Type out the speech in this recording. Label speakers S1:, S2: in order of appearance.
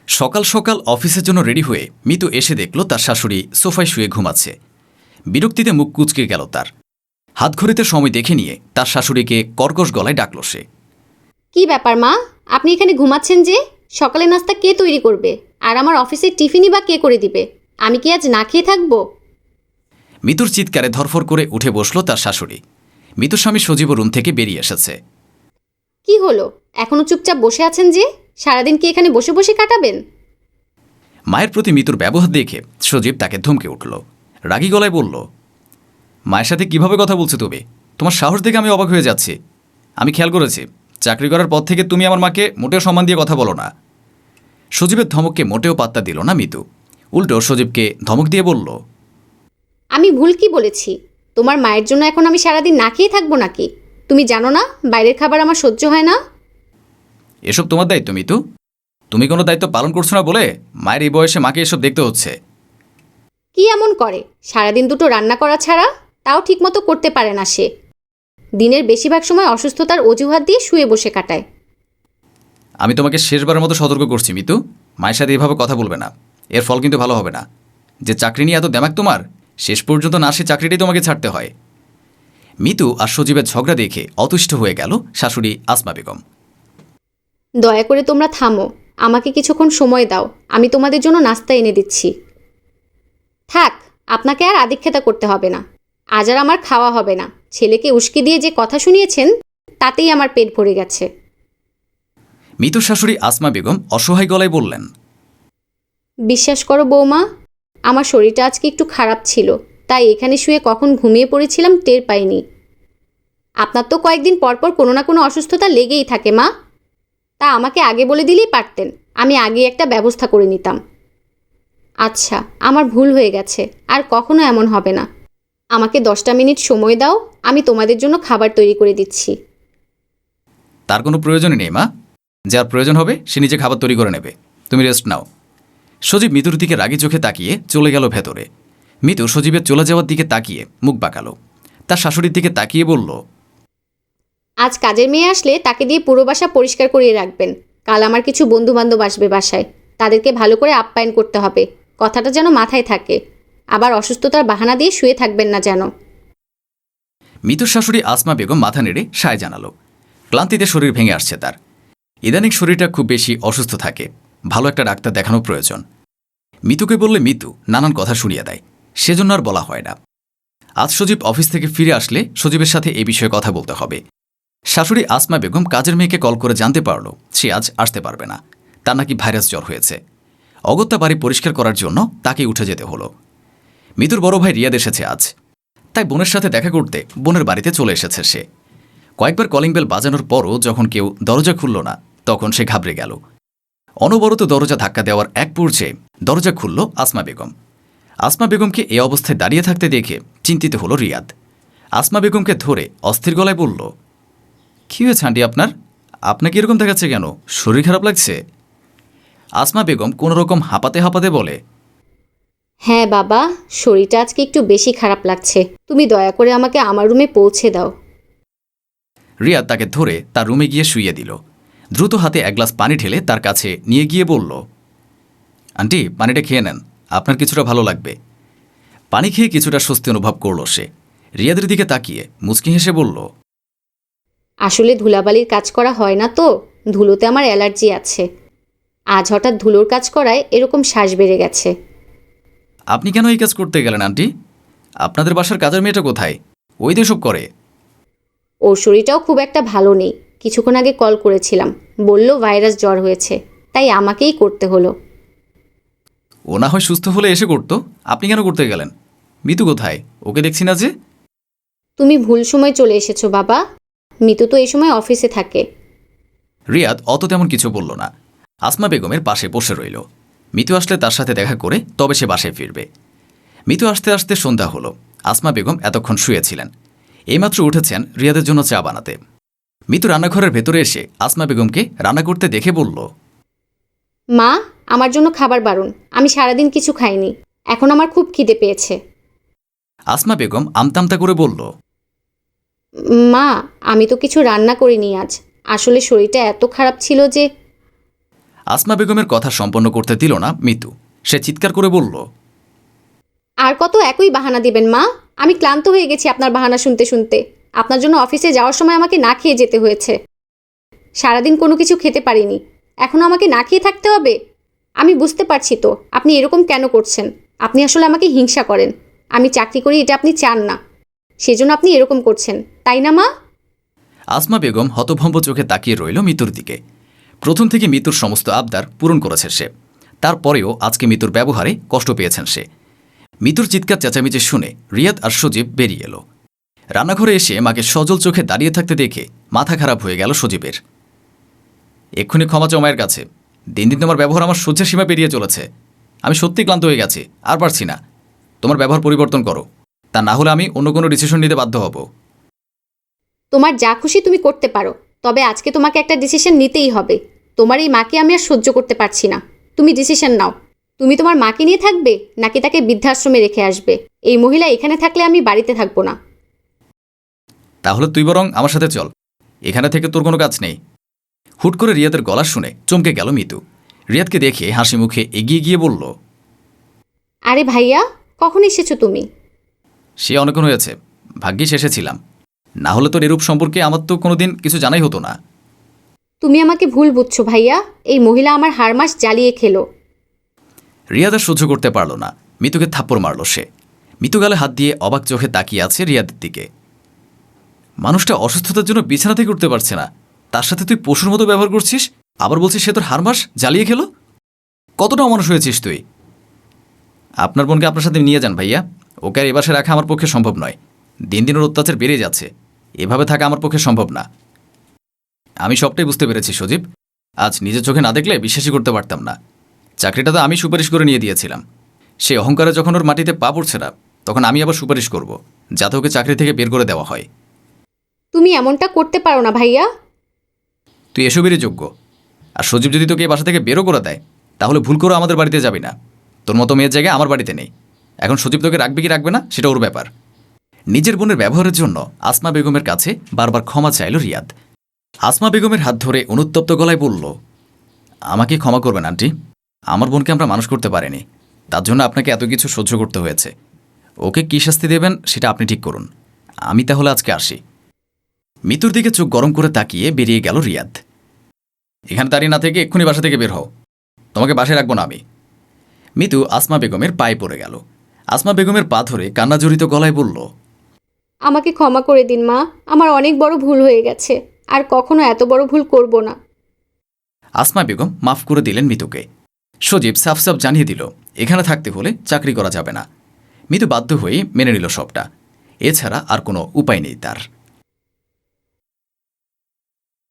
S1: সকাল সকাল অফিসের জন্য রেডি হয়ে মিতু এসে দেখল তার শাশুড়ি সোফায় শুয়ে ঘুমাচ্ছে। বিরক্তিতে মুখ কুঁচকে গেল তার। হাতঘড়িতে সময় দেখে নিয়ে তার শাশুড়িকে কর্কশ গলায় ডাকল সে।
S2: কি ব্যাপার মা, আপনি এখানে ঘুমাচ্ছেন যে? সকালে নাস্তা কে তৈরি করবে? আর আমার অফিসের টিফিনই বা কে করে দিবে? আমি কি আজ না খেয়ে থাকবো?
S1: মিতুর চিৎকারে ধরফর করে উঠে বসল তার শাশুড়ি। মিতুর স্বামী সজীব রুম থেকে বেরিয়ে এসেছে।
S2: কি হলো, এখনো চুপচাপ বসে আছেন যে? সারাদিন কি এখানে বসে বসে কাটাবেন?
S1: মায়ের প্রতি মিতুর ব্যবহার দেখে সজীব তাকে ধমকে উঠল। রাগী গলায় বলল, মায়ের সাথে কিভাবে কথা বলছো তুমি? তোমার সাহস দেখে আমি অবাক হয়ে যাচ্ছি। আমি খেয়াল করেছি, চাকরি করার পর থেকে তুমি আমার মাকে মোটেও সম্মান দিয়ে কথা বলো না। সজীবের ধমককে মোটেও পাত্তা দিল না মিতু। উল্টো সজীবকে ধমক দিয়ে বলল,
S2: আমি ভুল কি বলেছি? তোমার মায়ের জন্য এখন আমি সারাদিন না খেয়ে থাকবো নাকি? তুমি জানো না বাইরের খাবার আমার সহ্য হয় না?
S1: এসব তোমার দায়িত্ব মিতু। তুমি কোনো দায়িত্ব পালন করছো না বলে মায়ের এই বয়সে মাকে এসব দেখতে হচ্ছে।
S2: কি এমন করে সারাদিন দুটো রান্না করা ছাড়া? তাও ঠিকমতো করতে পারে না সে। দিনের বেশিরভাগ সময় অসুস্থতার অজুহাত দিয়ে শুয়ে বসে কাটায়।
S1: আমি তোমাকে শেষবারের মতো সতর্ক করছি মিতু, মায়ের সাথে এভাবে কথা বলবে না। এর ফল কিন্তু ভালো হবে না। যে চাকরি নিয়ে এত দেমাক তোমার, শেষ পর্যন্ত না সে চাকরিটাই তোমাকে ছাড়তে হয়। মিতু আর সজীবের ঝগড়া দেখে অতুষ্ট হয়ে গেল শাশুড়ি আসমা বেগম।
S2: দয়া করে তোমরা থামো, আমাকে কিছুক্ষণ সময় দাও, আমি তোমাদের জন্য নাস্তা এনে দিচ্ছি। থাক, আপনাকে আর আদিক্ষেতা করতে হবে না। আজ আর আমার খাওয়া হবে না। ছেলেকে উস্কি দিয়ে যে কথা শুনিয়েছেন তাতেই আমার পেট ভরে গেছে।
S1: মিতুর শাশুড়ি আসমা বেগম অসহায় গলায় বললেন,
S2: বিশ্বাস করো বৌমা, আমার শরীরটা আজকে একটু খারাপ ছিল, তাই এখানে শুয়ে কখন ঘুমিয়ে পড়েছিলাম টের পাইনি। আপনার তো কয়েকদিন পরপর কোনো না কোনো অসুস্থতা লেগেই থাকে মা। তা আমাকে আগে বলে দিলেই পারতেন, আমি আগে একটা ব্যবস্থা করে নিতাম। আচ্ছা, আমার ভুল হয়ে গেছে, আর কখনো এমন হবে না। আমাকে 10টা মিনিট সময় দাও, আমি তোমাদের জন্য খাবার তৈরি করে দিচ্ছি।
S1: তার কোনো প্রয়োজনই নেই মা। যার প্রয়োজন হবে সে নিজে খাবার তৈরি করে নেবে। তুমি রেস্ট নাও। সজীব মিতুর দিকে রাগী চোখে তাকিয়ে চলে গেল ভেতরে। মিতু সজীবের চলে যাওয়ার দিকে তাকিয়ে মুখ বাঁকালো। তার শাশুড়ির দিকে তাকিয়ে বলল,
S2: আজ কাজের মেয়ে আসলে তাকে দিয়ে পুরো বাসা পরিষ্কার করিয়ে রাখবেন। কাল আমার কিছু বন্ধুবান্ধব আসবে বাসায়, তাদেরকে ভালো করে আপ্যায়ন করতে হবে। কথাটা যেন মাথায় থাকে। আবার অসুস্থতার বাহানা দিয়ে শুয়ে থাকবেন না যেন।
S1: মিতুর শাশুড়ি আসমা বেগম মাথা নেড়ে সায় জানালো। ক্লান্তিতে শরীর ভেঙে আসছে তার। ইদানিং শরীরটা খুব বেশি অসুস্থ থাকে। ভালো একটা ডাক্তার দেখানো প্রয়োজন। মিতুকে বললে মিতু নানান কথা শুনিয়ে দেয়, সেজন্য আর বলা হয় না। আজ সজীব অফিস থেকে ফিরে আসলে সজীবের সাথে এই বিষয়ে কথা বলতে হবে। শাশুড়ি আসমা বেগম কাজের মেয়েকে কল করে জানতে পারল সে আজ আসতে পারবে না। তার নাকি ভাইরাস জ্বর হয়েছে। অগত্যা বাড়ি পরিষ্কার করার জন্য তাকে উঠে যেতে হলো। মিতুর বড় ভাই রিয়াদ এসেছে আজ, তাই বোনের সাথে দেখা করতে বোনের বাড়িতে চলে এসেছে সে। কয়েকবার কলিং বেল বাজানোর পরও যখন কেউ দরজা খুলল না, তখন সে ঘাবড়ে গেল। অনবরত দরজা ধাক্কা দেওয়ার এক পর্যায়ে দরজা খুলল আসমা বেগম। আসমা বেগমকে এ অবস্থায় দাঁড়িয়ে থাকতে দেখে চিন্তিত হলো রিয়াদ। আসমা বেগমকে ধরে অস্থির গলায় বলল, কী হয়েছে আন্টি আপনার? আপনাকে এরকম দেখাচ্ছে কেন? শরীর খারাপ লাগছে? আসমা বেগম কোনোরকম হাঁপাতে হাঁপাতে বলে,
S2: হ্যাঁ বাবা, শরীরটা আজকে একটু বেশি খারাপ লাগছে। তুমি দয়া করে আমাকে আমার রুমে পৌঁছে দাও।
S1: রিয়াদ তাকে ধরে তার রুমে গিয়ে শুইয়ে দিল। দ্রুত হাতে এক গ্লাস পানি ঢেলে তার কাছে নিয়ে গিয়ে বলল, আন্টি পানিটা খেয়ে নেন, আপনার কিছুটা ভালো লাগবে। পানি খেয়ে কিছুটা স্বস্তি অনুভব করল সে। রিয়াদের দিকে তাকিয়ে মুচকি হেসে বলল,
S2: আসলে ধুলাবালির কাজ করা হয় না তো, ধুলোতে আমার অ্যালার্জি আছে। আজ হঠাৎ ধুলোর কাজ করায় এরকম শ্বাস বেড়ে গেছে।
S1: আপনি কেন এই কাজ করতে গেলেন আন্টি? আপনাদের বাসার কাজের মেয়েটা কোথায়? ওই দেশব করে।
S2: ওর শরীরটাও খুব একটা ভালো নেই। কিছুক্ষণ আগে কল করেছিলাম, বলল ভাইরাস জ্বর হয়েছে, তাই আমাকেই করতে হলো।
S1: ও না হয় সুস্থ হলে এসে করতো, আপনি কেন করতে গেলেন? মিতু কোথায়? ওকে দেখছি না যে।
S2: তুমি ভুল সময় চলে এসেছো বাবা। মিতু তো এই সময় অফিসে থাকে।
S1: রিয়াদ অত তেমন কিছু বলল না। আসমা বেগমের পাশে বসে রইল। মিতু আসলে তার সাথে দেখা করে তবে সে বাসায় ফিরবে। মিতু আসতে আসতে সন্ধ্যা হলো। আসমা বেগম এতক্ষণ শুয়েছিলেন। এইমাত্র উঠেছেন রিয়াদের জন্য চা বানাতে। মিতু রান্নাঘরের ভেতরে এসে আসমা বেগমকে রান্না করতে দেখে বলল,
S2: মা, আমার জন্য খাবার বারণ। আমি সারাদিন কিছু খাইনি, এখন আমার খুব খিদে পেয়েছে।
S1: আসমা বেগম আমতামতা করে বলল,
S2: মা, আমি তো কিছু রান্না করিনি আজ। আসলে শরীরটা এত খারাপ ছিল যে।
S1: আসমা বেগমের কথা সম্পন্ন করতে দিল না মিতু। সে চিৎকার করে বলল,
S2: আর কত একই বাহানা দিবেন মা? আমি ক্লান্ত হয়ে গেছি আপনার বাহানা শুনতে শুনতে। আপনার জন্য অফিসে যাওয়ার সময় আমাকে না খেয়ে যেতে হয়েছে। সারাদিন কোনো কিছু খেতে পারিনি, এখনও আমাকে না খেয়ে থাকতে হবে? আমি বুঝতে পারছি তো আপনি এরকম কেন করছেন। আপনি আসলে আমাকে হিংসা করেন। আমি চাকরি করি এটা আপনি চান না, সেজন্য আপনি এরকম করছেন, তাই না মা?
S1: আসমা বেগম হতভম্ব চোখে তাকিয়ে রইল মিতুর দিকে। প্রথম থেকে মিতুর সমস্ত আবদার পূরণ করেছে সে। তারপরেও আজকে মিতুর ব্যবহারে কষ্ট পেয়েছেন সে। মিতুর চিৎকার চেঁচামেচি শুনে রিয়াদ আর সজীব বেরিয়ে এলো। রান্নাঘরে এসে মাকে সজল চোখে দাঁড়িয়ে থাকতে দেখে মাথা খারাপ হয়ে গেল সজীবের। এক্ষুনি ক্ষমা চাও মায়ের কাছে। দিন দিন তোমার ব্যবহার আমার সহ্যের সীমা পেরিয়ে চলেছে। আমি সত্যি ক্লান্ত হয়ে গেছি, আর পারছি না। তোমার ব্যবহার পরিবর্তন করো, তা না হলে আমি অন্য কোনো ডিসিশন নিতে বাধ্য হব।
S2: তোমার যা খুশি তুমি করতে পারো, তবে আজকে তোমাকে একটা ডিসিশন নিতেই হবে। তোমার এই মাকে আমি আর সহ্য করতে পারছি না। তুমি ডিসিশন নাও। তুমি তোমার মাকে নিয়ে থাকবে নাকি তাকে বৃদ্ধাশ্রমে রেখে আসবে? এই মহিলা এখানে থাকলে আমি বাড়িতে থাকবো না।
S1: তাহলে তুই বরং আমার সাথে চল, এখানে থেকে তোর কোনো কাজ নেই। হুট করে রিয়াদের গলা শুনে চমকে গেল মিতু। রিয়াদকে দেখে হাসি মুখে এগিয়ে গিয়ে বলল,
S2: আরে ভাইয়া, কখন এসেছো তুমি?
S1: সে অনেকক্ষণ হয়েছে, ভাগ্যিস এসেছিলাম। না হলে তোর এরূপ সম্পর্কে আমার তো কোনোদিন কিছু জানাই হতো না।
S2: তুমি আমাকে ভুল বুঝছো ভাইয়া। এই মহিলা আমার হারমাস জ্বালিয়ে খেলো।
S1: রিয়াদ আর সহ্য করতে পারল না, মিতুকে থাপ্পড় মারল সে। মিতু গালে হাত দিয়ে অবাক চোখে তাকিয়ে আছে রিয়াদের দিকে। মানুষটা অসুস্থতার জন্য বিছানা থেকে উঠতে পারছে না, তার সাথে তুই পশুর মতো ব্যবহার করছিস, আবার বলছিস সে তোর হারমাস জ্বালিয়ে খেলো। কতটা অমানুষ হয়েছিস তুই। আপনার বোনকে আপনার সাথে নিয়ে যান ভাইয়া। ওকে আর এ বাসায় রাখা আমার পক্ষে সম্ভব নয়। দিন দিন ওর অত্যাচার বেড়ে যাচ্ছে, এভাবে থাকা আমার পক্ষে সম্ভব না। আমি সবটাই বুঝতে পেরেছি সজীব। আজ নিজের চোখে না দেখলে বিশ্বাসই করতে পারতাম না। চাকরিটা তো আমি সুপারিশ করে নিয়ে দিয়েছিলাম। সে অহংকারে যখন ওর মাটিতে পা পড়ছে না, তখন আমি আবার সুপারিশ করব যাতে ওকে চাকরি থেকে বের করে দেওয়া হয়।
S2: তুমি এমনটা করতে পারো না ভাইয়া।
S1: তুই এসবেরই যোগ্য। আর সজীব যদি তোকে এই বাসা থেকে বেরো করে দেয়, তাহলে ভুল করে আমাদের বাড়িতে যাবি না। তোর মতো মেয়ের জায়গায় আমার বাড়িতে নেই। এখন সজীব তোকে রাখবে কি রাখবে না সেটা ওর ব্যাপার। নিজের বোনের ব্যবহারের জন্য আসমা বেগমের কাছে বারবার ক্ষমা চাইল রিয়াদ। আসমা বেগমের হাত ধরে অনুত্তপ্ত গলায় বলল, আমাকে ক্ষমা করবেন আন্টি। আমার বোনকে আমরা মানুষ করতে পারিনি, তার জন্য আপনাকে এত কিছু সহ্য করতে হয়েছে। ওকে কী শাস্তি দেবেন সেটা আপনি ঠিক করুন। আমি তাহলে আজকে আসি। মিতুর দিকে চোখ গরম করে তাকিয়ে বেরিয়ে গেল রিয়াদ। এখানে দাঁড়িয়ে না থেকে এক্ষুনি বাসা থেকে বের হও, তোমাকে বাসায় রাখবো না আমি। মিতু আসমা বেগমের পায়ে পড়ে গেল। আসমা বেগমের পা ধরে কান্নাজড়িত গলায় বলল,
S2: আমাকে ক্ষমা করে দিন মা, আমার অনেক বড় ভুল হয়ে গেছে। আর কখনো এত বড় ভুল করব না।
S1: আসমা বেগম মাফ করে দিলেন মিতুকে। সজীব সাফ সাফ জানিয়ে দিল এখানে থাকতে হলে চাকরি করা যাবে না। মিতু বাধ্য হয়ে মেনে নিল সবটা। এছাড়া আর কোনো উপায় নেই তার।